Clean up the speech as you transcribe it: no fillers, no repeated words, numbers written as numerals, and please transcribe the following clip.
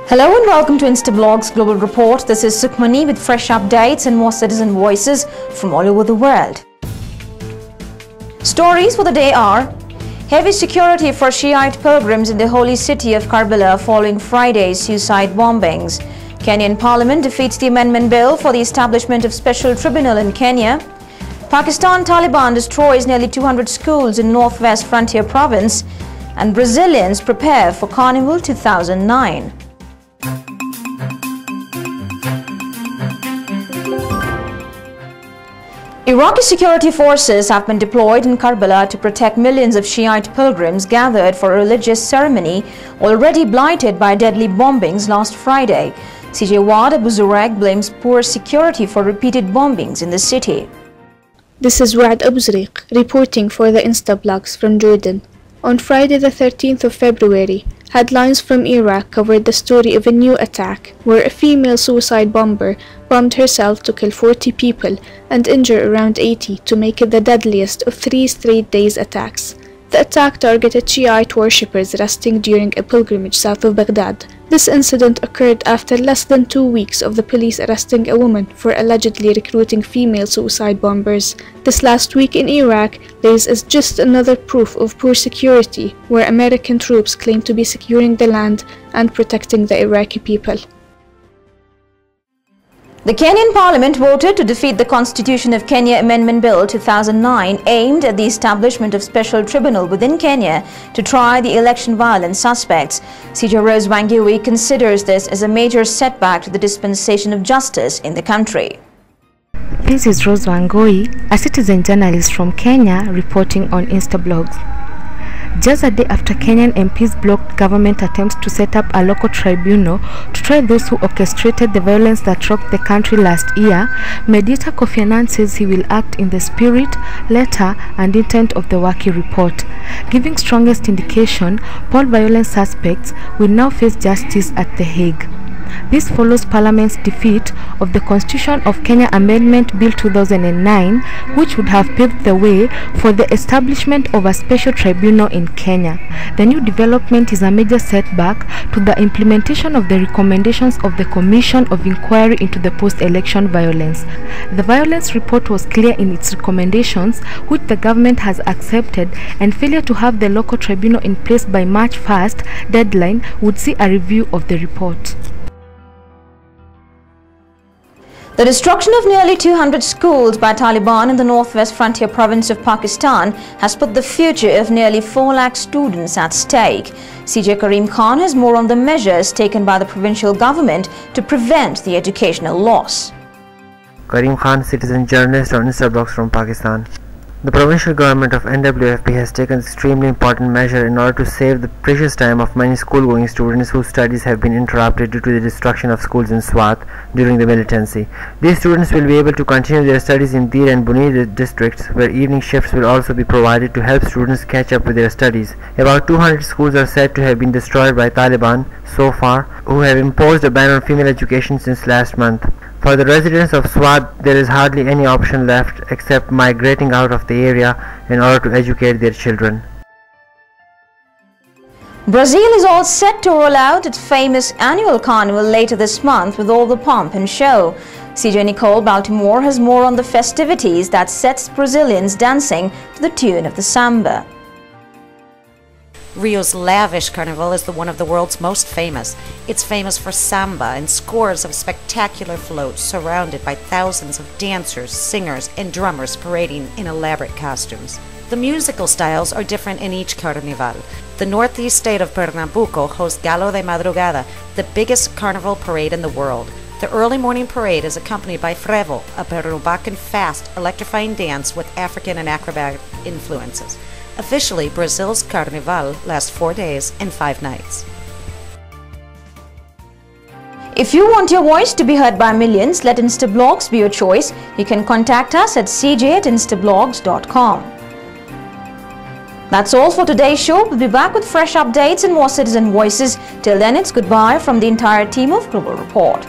Hello and welcome to Instablogs Global Report. This is Sukhmani with fresh updates and more citizen voices from all over the world. Stories for the day are: heavy security for Shiite pilgrims in the holy city of Karbala following Friday's suicide bombings. Kenyan Parliament defeats the amendment bill for the establishment of Special Tribunal in Kenya. Pakistan Taliban destroys nearly 200 schools in northwest frontier province. And Brazilians prepare for Carnival 2009. Iraqi security forces have been deployed in Karbala to protect millions of Shiite pilgrims gathered for a religious ceremony already blighted by deadly bombings last Friday. CJ Wad Abu Zurek blames poor security for repeated bombings in the city. This is Wad Abu Zurek reporting for the Instablogs from Jordan. On Friday the 13th of February, headlines from Iraq covered the story of a new attack where a female suicide bomber bombed herself to kill 40 people and injure around 80 to make it the deadliest of 3 straight days attacks. The attack targeted Shiite worshippers resting during a pilgrimage south of Baghdad. This incident occurred after less than 2 weeks of the police arresting a woman for allegedly recruiting female suicide bombers. This last week in Iraq lays as just another proof of poor security, where American troops claim to be securing the land and protecting the Iraqi people. The Kenyan Parliament voted to defeat the Constitution of Kenya Amendment Bill 2009 aimed at the establishment of Special Tribunal within Kenya to try the election violence suspects. CJ Rose Wangui considers this as a major setback to the dispensation of justice in the country. This is Rose Wangui, a citizen journalist from Kenya reporting on Instablogs. Just a day after Kenyan MPs blocked government attempts to set up a local tribunal to try those who orchestrated the violence that rocked the country last year, mediator Kofi Annan says he will act in the spirit, letter and intent of the Waki Report, giving strongest indication all violent suspects will now face justice at the Hague. This follows Parliament's defeat of the Constitution of Kenya Amendment Bill 2009, which would have paved the way for the establishment of a special tribunal in Kenya. The new development is a major setback to the implementation of the recommendations of the Commission of Inquiry into the Post-Election Violence. The violence report was clear in its recommendations, which the government has accepted, and failure to have the local tribunal in place by March 1st deadline would see a review of the report. The destruction of nearly 200 schools by Taliban in the northwest frontier province of Pakistan has put the future of nearly 4 lakh students at stake. CJ Karim Khan has more on the measures taken by the provincial government to prevent the educational loss. Karim Khan, citizen journalist on Instablogs from Pakistan. The provincial government of NWFP has taken extremely important measure in order to save the precious time of many school-going students whose studies have been interrupted due to the destruction of schools in Swat during the militancy. These students will be able to continue their studies in Dir and Bunir districts, where evening shifts will also be provided to help students catch up with their studies. About 200 schools are said to have been destroyed by Taliban so far, who have imposed a ban on female education since last month. For the residents of Swat, there is hardly any option left except migrating out of the area in order to educate their children. Brazil is all set to roll out its famous annual carnival later this month with all the pomp and show. CJ Nicole Baltimore has more on the festivities that sets Brazilians dancing to the tune of the samba. Rio's lavish carnival is one of the world's most famous. It's famous for samba and scores of spectacular floats surrounded by thousands of dancers, singers, and drummers parading in elaborate costumes. The musical styles are different in each carnival. The northeast state of Pernambuco hosts Galo de Madrugada, the biggest carnival parade in the world. The early morning parade is accompanied by frevo, a Perubacan fast, electrifying dance with African and acrobatic influences. Officially, Brazil's Carnival lasts 4 days and 5 nights. If you want your voice to be heard by millions, let Instablogs be your choice. You can contact us at cj@instablogs.com. That's all for today's show. We'll be back with fresh updates and more citizen voices. Till then, it's goodbye from the entire team of Global Report.